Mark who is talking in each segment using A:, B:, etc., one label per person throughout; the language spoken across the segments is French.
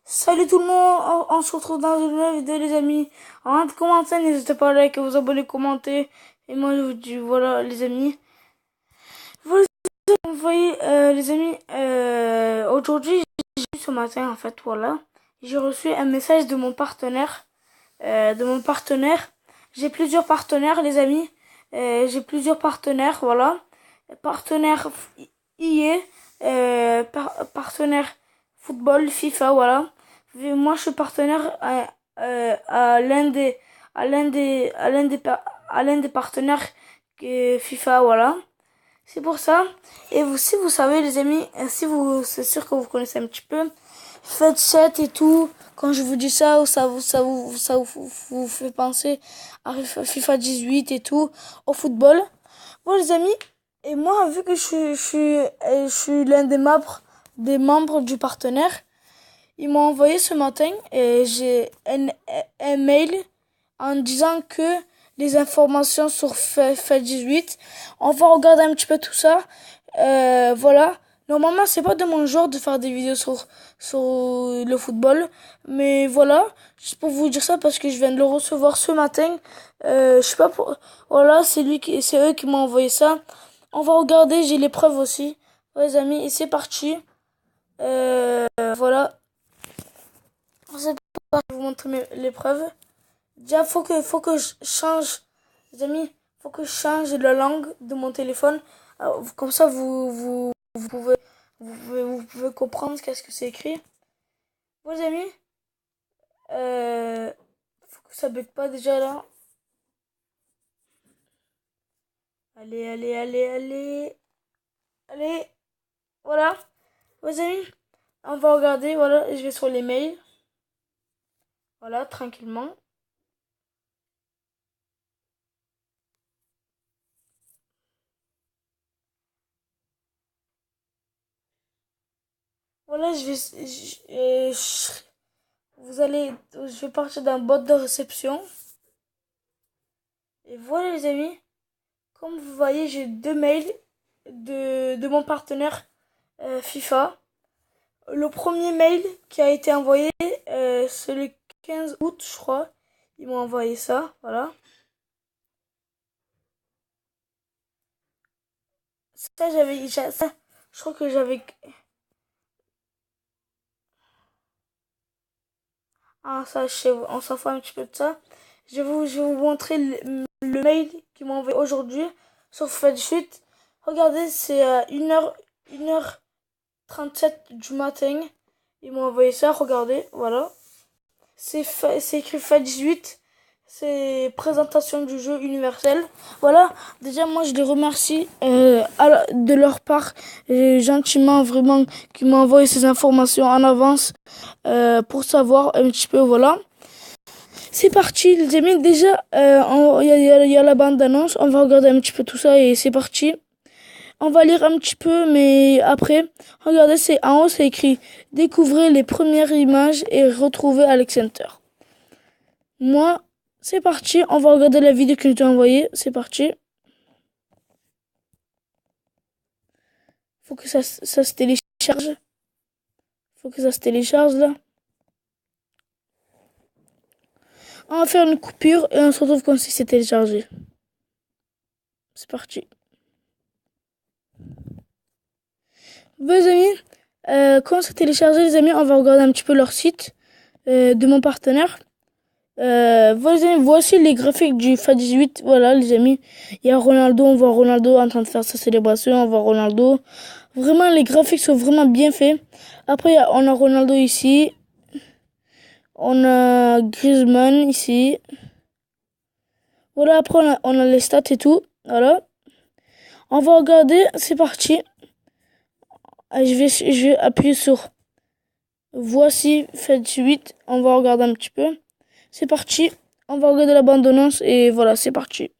A: Salut tout le monde, on se retrouve dans une nouvelle vidéo les amis. Avant de commencer, n'hésitez pas à liker, vous abonner, commenter. Et moi je vous dis voilà les amis. Vous voyez les amis, aujourd'hui, ce matin en fait voilà, j'ai reçu un message de mon partenaire. J'ai plusieurs partenaires les amis. J'ai plusieurs partenaires voilà. Partenaire IA, partenaire football FIFA voilà. Moi, je suis partenaire à l'un des partenaires FIFA, voilà. C'est pour ça. Et vous, si vous savez, les amis, si vous, c'est sûr que vous connaissez un petit peu, faites 7 et tout. Quand je vous dis ça, vous fait penser à FIFA 18 et tout, au football. Bon, les amis, et moi, vu que je suis l'un des membres du partenaire, ils m'ont envoyé ce matin et j'ai un mail en disant que les informations sur FIFA 18, on va regarder un petit peu tout ça. Voilà. Normalement, c'est pas de mon genre de faire des vidéos sur le football. Mais voilà. Juste pour vous dire ça parce que je viens de le recevoir ce matin. Je sais pas pour, voilà, c'est eux qui m'ont envoyé ça. On va regarder, j'ai les preuves aussi. Ouais, les amis, et c'est parti. Voilà. C'est pas je vais vous montrer les preuves. Déjà, faut que je change, les amis, faut que je change la langue de mon téléphone. Alors, comme ça, vous pouvez comprendre qu'est-ce que c'est écrit. Vos amis, euh, faut que ça bug pas déjà là. Allez, allez, allez, allez, allez, voilà. Vos amis, on va regarder, voilà, je vais sur les mails. Voilà, tranquillement. Voilà, vous allez, je vais partir d'un bot de réception. Et voilà les amis, comme vous voyez, j'ai deux mails de mon partenaire FIFA. Le premier mail qui a été envoyé, c'est le 15 août, je crois. Ils m'ont envoyé ça, voilà. Ça, je crois que j'avais... Ah, ça, on s'en fout un petit peu de ça. Je vais vous montrer le mail qu'ils m'ont envoyé aujourd'hui sur FedShoot. Regardez, c'est à 1h37 du matin. Ils m'ont envoyé ça, regardez, voilà. C'est écrit FA18. C'est présentation du jeu universel. Voilà, déjà moi je les remercie de leur part, gentiment vraiment, qui m'ont envoyé ces informations en avance pour savoir un petit peu, voilà. C'est parti les amis, déjà il y a la bande d'annonce, on va regarder un petit peu tout ça et c'est parti. On va lire un petit peu, mais après, regardez, c'est en haut, c'est écrit découvrez les premières images et retrouvez Alex Center. Moi, c'est parti. On va regarder la vidéo que je t'ai envoyée. C'est parti. Faut que ça se télécharge. Faut que ça se télécharge là. On va faire une coupure et on se retrouve quand c'est téléchargé. C'est parti. Bon, les amis, quand c'est téléchargé, les amis, on va regarder un petit peu leur site de mon partenaire. Voici les graphiques du FA18. Voilà, les amis. Il y a Ronaldo. On voit Ronaldo en train de faire sa célébration. On voit Ronaldo. Vraiment, les graphiques sont vraiment bien faits. Après, on a Ronaldo ici. On a Griezmann ici. Voilà, après, on a les stats et tout. Voilà. On va regarder. C'est parti. Je vais appuyer sur voici FA18. On va regarder un petit peu. C'est parti. On va regarder la bande-annonce et voilà, c'est parti.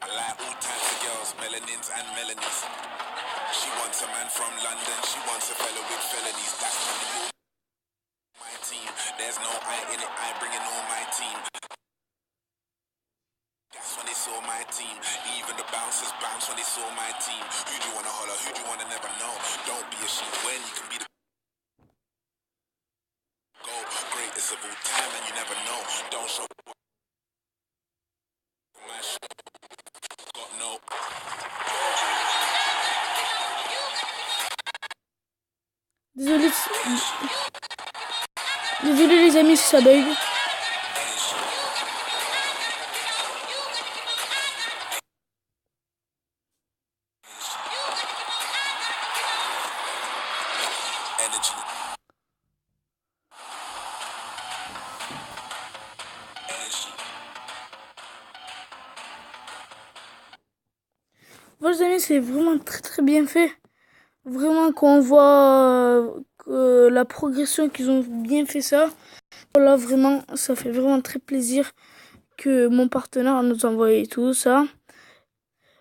B: I like all types of girls, melanins and melanies. She wants a man from London, she wants a fella with felonies. That's on the my team. There's No, I ain't in it, I ain't bringing all my team. That's when they saw my team. Even the bouncers bounce when they saw my team. Who do you wanna holler? Who do you wanna never know? Don't be a sheep when you can be the go. Greatest of all time and you never know. Don't show my show. Got no.
A: Désolé, désolé les amis si ça bug.
B: Energy. Energy.
A: Voilà les amis, c'est vraiment très très bien fait. Vraiment quand on voit que la progression qu'ils ont bien fait ça. Voilà, vraiment, ça fait vraiment très plaisir que mon partenaire nous envoie tout ça.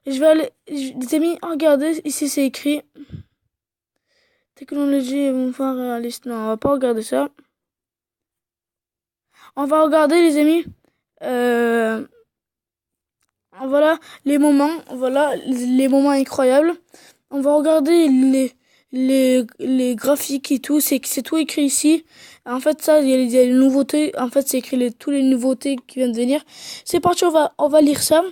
A: Et je vais aller, les amis, regardez, ici c'est écrit technologie et mon phare réaliste. Non, on va pas regarder ça. On va regarder les amis. Voilà les moments incroyables. On va regarder les graphiques et tout. C'est tout écrit ici. En fait, ça, il y a les nouveautés. En fait, c'est écrit tous les nouveautés qui viennent de venir. C'est parti, on va lire ça.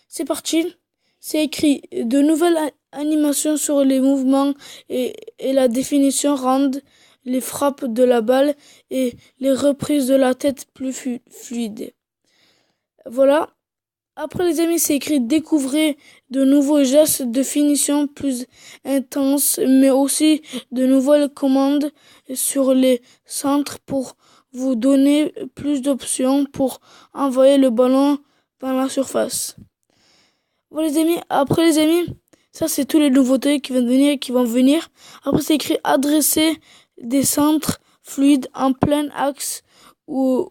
A: C'est parti. C'est écrit de nouvelles animations sur les mouvements et la définition rendent les frappes de la balle et les reprises de la tête plus fluides. Voilà. Après les amis, c'est écrit découvrez de nouveaux gestes de finition plus intenses, mais aussi de nouvelles commandes sur les centres pour vous donner plus d'options pour envoyer le ballon dans la surface. Voilà les amis, après les amis, ça c'est toutes les nouveautés qui vont venir. Après c'est écrit adresser des centres fluides en plein axe ou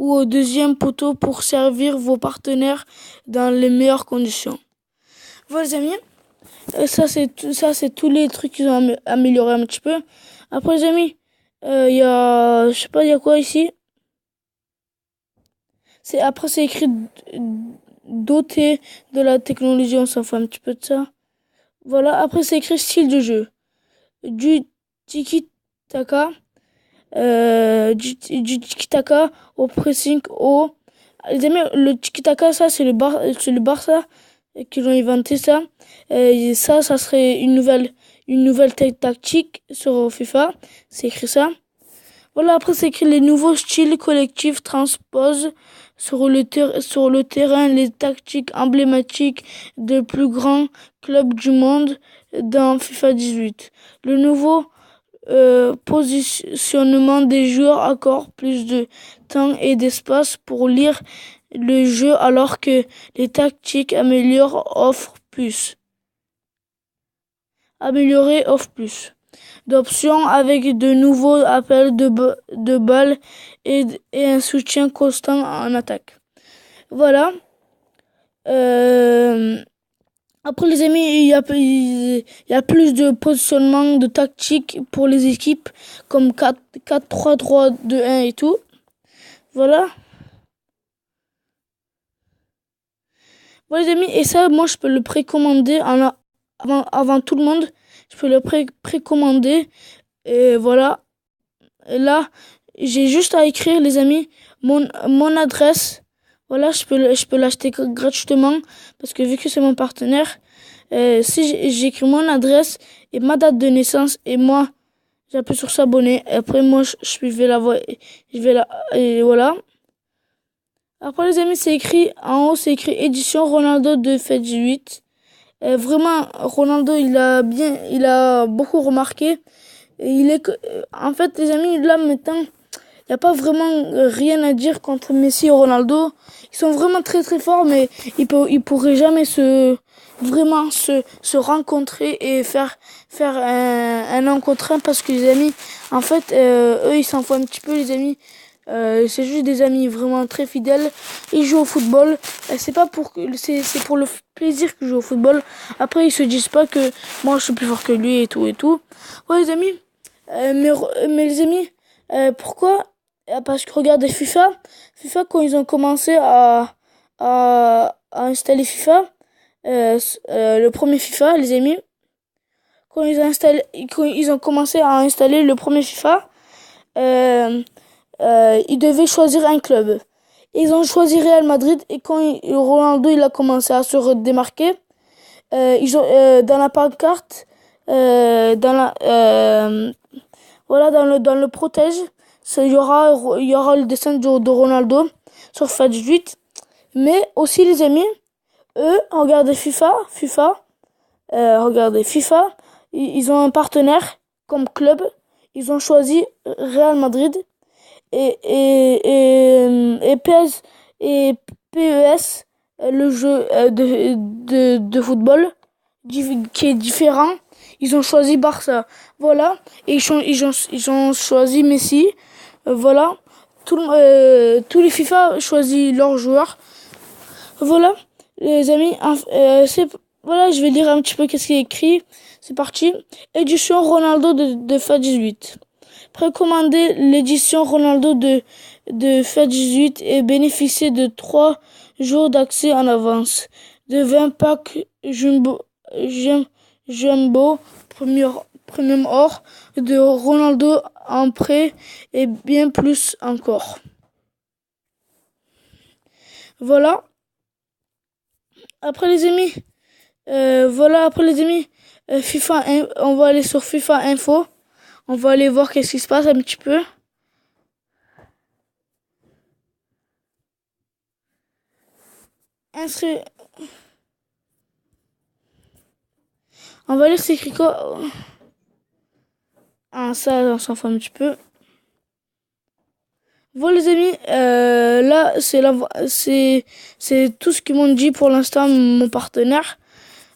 A: au deuxième poteau pour servir vos partenaires dans les meilleures conditions. Voilà les amis, ça c'est tous les trucs qu'ils ont amélioré un petit peu. Après les amis, il y a, je sais pas, il y a quoi ici. Après c'est écrit doté de la technologie, on s'en fout un petit peu de ça. Voilà, après c'est écrit style de jeu. Du tiki-taka. Du tiki-taka au pressing haut. Les amis, le tiki-taka, ça c'est le Barça qui l'ont inventé ça. Ça serait une nouvelle tactique sur FIFA. C'est écrit ça. Voilà, après c'est écrit les nouveaux styles collectifs transposent sur le terrain les tactiques emblématiques des plus grands clubs du monde dans FIFA 18. Le nouveau positionnement des joueurs accorde plus de temps et d'espace pour lire le jeu alors que les tactiques offrent plus d'options avec de nouveaux appels de balles et un soutien constant en attaque. Voilà. Après les amis, il y a plus de positionnement de tactique pour les équipes comme 4-3-3-2-1 et tout. Voilà. Voilà les amis, et ça moi je peux le précommander avant tout le monde. Je peux le précommander et voilà. Et là, j'ai juste à écrire les amis mon adresse. Voilà, je peux l'acheter gratuitement parce que vu que c'est mon partenaire, si j'écris mon adresse et ma date de naissance et moi j'appuie sur s'abonner. Après moi et voilà. Après les amis, c'est écrit en haut, c'est écrit édition Ronaldo de Fête 8. Vraiment Ronaldo, il a beaucoup remarqué. Et en fait les amis, là maintenant, il n'y a pas vraiment rien à dire contre Messi et Ronaldo. Ils sont vraiment très très forts, mais ils pourraient jamais se rencontrer et faire un 1 contre 1 parce que les amis, en fait, eux ils s'en foutent un petit peu les amis. C'est juste des amis vraiment très fidèles. Ils jouent au football. C'est pour le plaisir qu'ils jouent au football. Après ils se disent pas que moi je suis plus fort que lui et tout et tout. Ouais les amis. Mais les amis, pourquoi parce que regardez FIFA quand ils ont commencé à installer FIFA, le premier FIFA, les amis, quand ils ont commencé à installer le premier FIFA, euh, ils devaient choisir un club. Ils ont choisi Real Madrid et quand Ronaldo il a commencé à se démarquer, ils ont dans la pancarte, dans la voilà dans le protège, il y aura le dessin de Ronaldo sur FIFA 18. Mais aussi les amis, eux, regardez regardez FIFA, ils ont un partenaire comme club. Ils ont choisi Real Madrid et PES et PES, le jeu de football qui est différent. Ils ont choisi Barça, voilà, et ils ont choisi Messi, voilà. Tous les FIFA choisissent leurs joueurs, voilà, les amis. Voilà, je vais lire un petit peu qu'est-ce qui est écrit. C'est parti. Édition Ronaldo de FIFA 18. Précommandez l'édition Ronaldo de FIFA 18 et bénéficiez de 3 jours d'accès en avance, de 20 packs Jumbo Premium Or, de Ronaldo en prêt et bien plus encore. Voilà. Après les amis, on va aller sur FIFA Info. On va aller voir qu'est-ce qui se passe un petit peu. Inscrit. On va lire c'est écrit quoi. Ah, ça, on s'en fout un petit peu. Voilà les amis, là c'est tout ce qu'ils m'ont dit pour l'instant mon partenaire.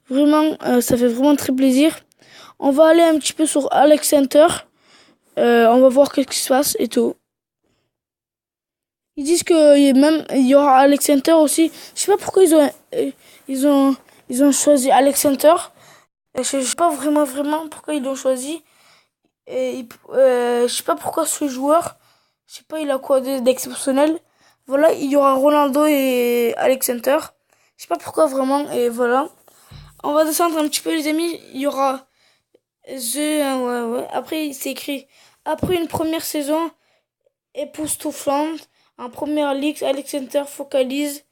A: Vraiment, ça fait vraiment très plaisir. On va aller un petit peu sur Alex Center. On va voir qu'est-ce qui se passe et tout. Ils disent que il y aura Alex Center aussi. Je sais pas pourquoi ils ont ils ont choisi Alex Center. Je sais pas vraiment pourquoi ils l'ont choisi. Je sais pas pourquoi ce joueur, je sais pas il a quoi d'exceptionnel. Voilà, il y aura Ronaldo et Alex Center. Je sais pas pourquoi vraiment et voilà. On va descendre un petit peu les amis. Il y aura ouais. Après c'est écrit après une première saison époustouflante en première ligue, Alex Center focalise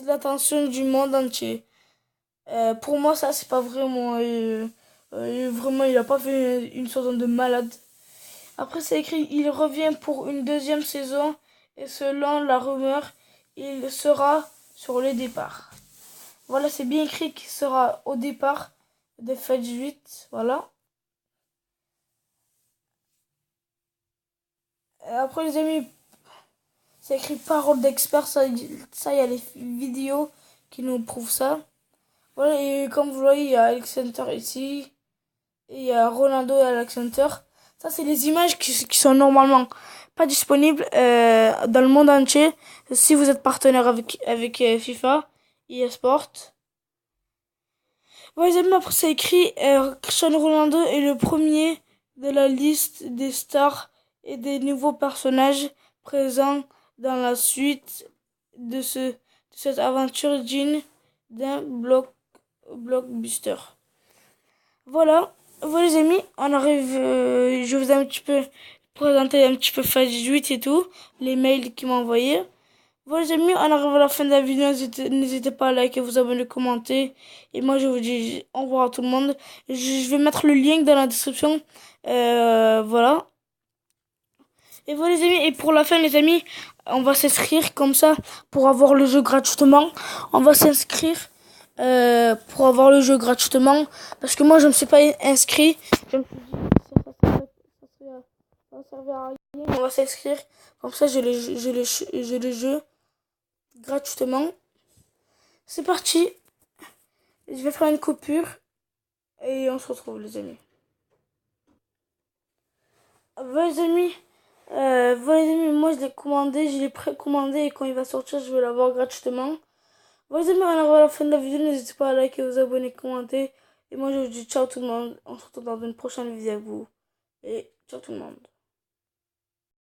A: l'attention du monde entier. Pour moi, ça, c'est pas vraiment. Vraiment, il a pas fait une saison de malade. Après, c'est écrit il revient pour une deuxième saison et selon la rumeur, il sera sur les départs. Voilà, c'est bien écrit qu'il sera au départ de Fed 8. Voilà. Et après, les amis, c'est écrit parole d'expert. Ça, il y a les vidéos qui nous prouvent ça. Voilà, et comme vous voyez, il y a Alex Center ici. Et il y a Ronaldo et Alex Center. Ça, c'est les images qui sont normalement pas disponibles dans le monde entier. Si vous êtes partenaire avec FIFA, eSport. Ouais, les amis, après, c'est écrit Cristiano Ronaldo est le premier de la liste des stars et des nouveaux personnages présents dans la suite de cette aventure digne d'un blockbuster. Voilà, voilà les amis, on arrive, je vous ai un petit peu présenté un petit peu Phase 18 et tout, les mails qu'ils m'ont envoyés. Voilà les amis, on arrive à la fin de la vidéo, n'hésitez pas à liker, vous abonner, commenter. Et moi je vous dis au revoir à tout le monde. Je vais mettre le lien dans la description, voilà. Et voilà les amis, et pour la fin les amis, on va s'inscrire comme ça pour avoir le jeu gratuitement. On va s'inscrire pour avoir le jeu gratuitement parce que moi je me suis pas inscrit. Je me suis dit ça va servir à rien. On va s'inscrire comme ça j'ai le jeu gratuitement. C'est parti. Je vais faire une coupure et on se retrouve les amis. Voilà les amis. Voilà les amis, moi je l'ai commandé, je l'ai précommandé et quand il va sortir je vais l'avoir gratuitement. Voilà les amis, on arrive à la fin de la vidéo, n'hésitez pas à liker, vous abonner, commenter. Et moi je vous dis ciao tout le monde, on se retrouve dans une prochaine vidéo avec vous. Et ciao tout le monde.